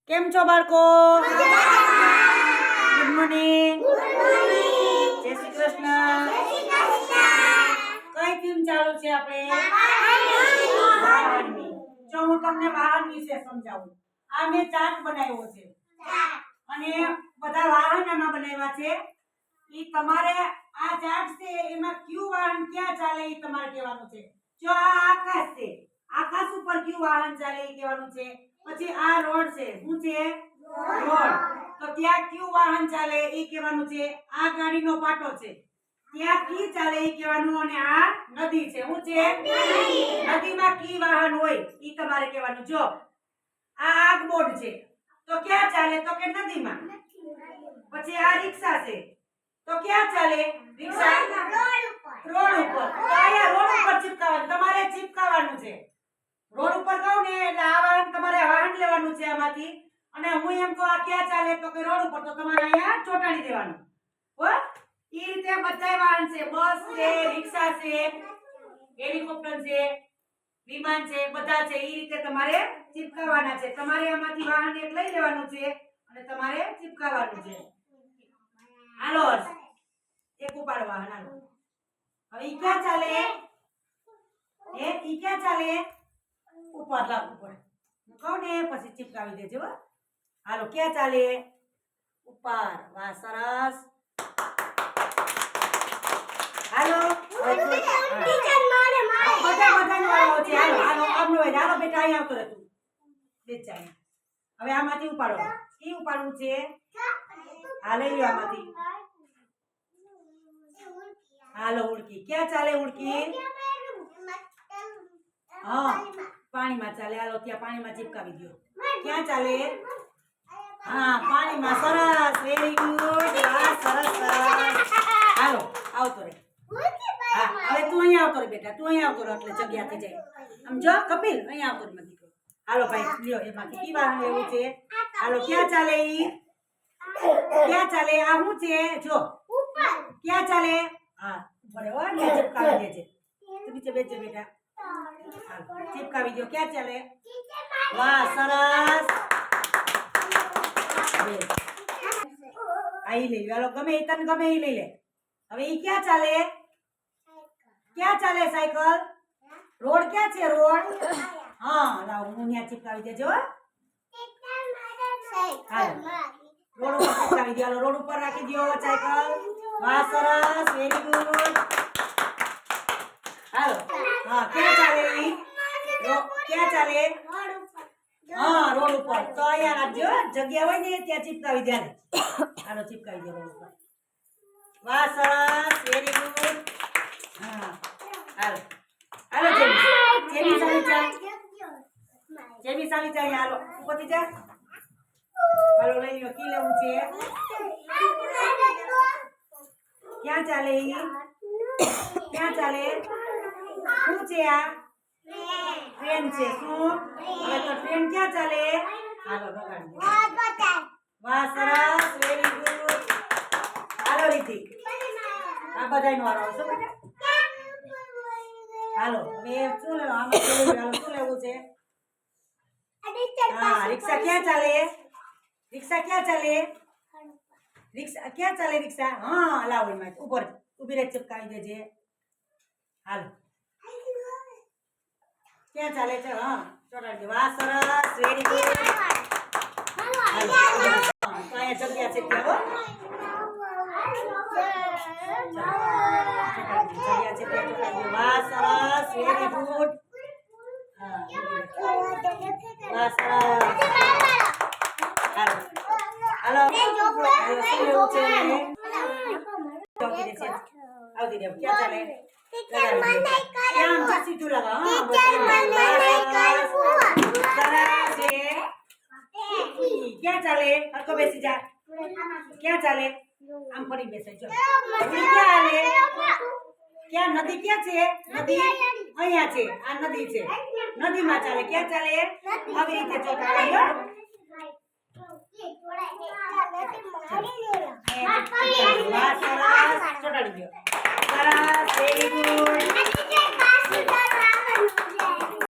કેમ છો બાળકો? Good morning. જય શ્રી કૃષ્ણ. કઈ થીમ ચાલુ છે આપણે? વાહનની. જો હું તમને વાહન વિશે સમજાવું. આ મેં ચાર્ટ બનાવ્યો છે અને બધા વાહન આમાં બનાવ્યા છે. ઈ તમારે આ ચાર્ટ છે એમાં કયું વાહન ક્યાં ચાલે ઈ તમારે કહેવાનું છે. જો આ આકાશ છે, આકાશ ઉપર કયું વાહન ચાલે ઈ કહેવાનું છે. પછી આ રોડ છે, શું છે? રોડ. તો ત્યાં કયું વાહન ચાલે ઈ કહેવાનું છે. આ ગાડીનો પાટો છે, ત્યાં કી ચાલે ઈ કહેવાનું. અને આ નદી છે, શું છે? નદીમાં કી વાહન હોય ઈ તમારે કહેવાનું. જો આ આગબોર્ડ છે, તો ક્યાં ચાલે? તો કે નદીમાં. પછી આ રિક્ષા છે, તો ક્યાં ચાલે? રિક્ષા રોડ ઉપર. તો અહીંયા રોડ ઉપર ચિપકાવવાનું, તમારે ચિપકાવવાનું છે. રોડ ઉપર કહું ને એટલે આ વાહન તમારે વાહન લેવાનું છે આમાંથી. અને હું એમ કહું આ ક્યાં ચાલે? તો કે રોડ ઉપર, તો તમારે અહીંયા ચોટાડી દેવાનું. હો ઈ રીતે બધાય વાહન છે. બસ છે, રિક્ષા છે, હેલિકોપ્ટર છે, વિમાન છે, બધા છે. ઈ રીતે તમારે ચિપકાવવાના છે. તમારે આમાંથી વાહન એક લઈ લેવાનું છે અને તમારે ચિપકાવવાનું છે. હાલો એક ઉપાડો વાહન. હાલો હવે ઈ ક્યાં ચાલે? ઈ ક્યાં ચાલે? ઉપર લાવ ઉપર. હું કહું ને પછી ચિપકાવી દેજો. હાલો ક્યાં ચાલે? ઉપર. વાહ સરસ. હાલો બધાનો વારો છે. હાલો હાલો આમનો હોય. હાલો બેટા અહીં આવતો રહે તું. બેચા હવે આમાંથી ઉપાડો. ઈ ઉપાડવું છે. હા લઈ લ્યો આમાંથી. હાલો ઉડકી. ક્યાં ચાલે ઉડકી? હા પાણીમાં ચાલે. હાલો ત્યાં પાણીમાં ચિપકાવી દો. ક્યાં ચાલે? હા પાણીમાં. સરસ, વેરી ગુડ. હા સરસ સરસ. હાલો આવતો રે. હા હવે તું અહીંયા આવતો રે બેટા. તું અહીંયા આવતો રે એટલે જગ્યા થઈ જાય. આમ જો કપિલ અહીંયા આવતો રે મત. હાલો ભાઈ લ્યો એમાંથી કી વાહન લેવું છે. હાલો ક્યાં ચાલે ઈ? ક્યાં ચાલે? આ શું છે? જો ક્યાં ચાલે? હા ઉપર હો ને ચિપકાવી દેજે. તું નીચે બેસજે બેટા. હાલો ચિપકાવી દો. ક્યાં ચાલે? વાહ સરસ. આ ઈ લઈ લે. હાલો ગમે ઈ તને ગમે ઈ લઈ લે. હવે ઈ ક્યાં ચાલે? ક્યાં ચાલે સાયકલ? રોડ ક્યાં છે? રોડ. હા લાવ હું ત્યાં ચિપકાવી દેજો. હાલો રોડ ઉપર ચિપકાવી દો. હાલો રોડ ઉપર રાખી દો સાયકલ. વાહ સરસ, વેરી ગુડ. હાલો હા ક્યાં ચાલે ઈ? ક્યાં ચાલે? હા રોડ ઉપર. તો અહીંયા રાખજો. જગ્યા હોય ને ત્યાં ચિપકાવી દે. હાલો ચિપકાવી દે રોડ ઉપર. વાહ સરસ, વેરી ગુડ. હા હાલો હાલો જેમી સામી ચા. જેમી સામી ચા. હાલો ઉપરથી જા. હાલો લઈ લો. કી લેવું છે? ક્યાં ચાલે ઈ? ક્યાં ચાલે? શું છે આ? ટ્રેન છે. શું? હવે તો ટ્રેન ક્યાં ચાલે? હાલો બગાડી દે. વાહ સરસ, વેરી ગુડ. હાલો રીતિ આ બધાયનો વારો આવશે બેટા. હાલો હવે શું લેવું? આમાં શું લેવું? હાલો શું લેવું છે? હા રિક્ષા ક્યાં ચાલે? રિક્ષા ક્યાં ચાલે? રિક્ષા ક્યાં ચાલે? રિક્ષા હા લાવો એમાં ઉપર ઊભી રહે ચિપકાવી દેજે. હાલો ક્યાં ચાલે છે? હા ચોટાડી દે. વાહ સરસ, વેરી ગુડ. અહીંયા જગ્યા છે ત્યાં હો. જગ્યા છે ત્યાં ચોટાડી દે. વાહ સરસ, વેરી ગુડ. હા વાહ સરસ. હાલો હાલો શું લેવું છે? આવતી દે. ક્યાં ચાલે? ક્યાં સીધું લગાવ. હા સરસ છે. ક્યાં ચાલે? હરકો બેસી જા. ક્યાં ચાલે? આમ ફરી બેસાય. જો ક્યાં ચાલે? ક્યાં નદી ક્યાં છે? નદી અહીંયા છે. આ નદી છે. નદીમાં ચાલે. ક્યાં ચાલે? આવી રીતે ચોટાડ્યો. ચોટાડી દો. સરસ, વેરી ગુડ.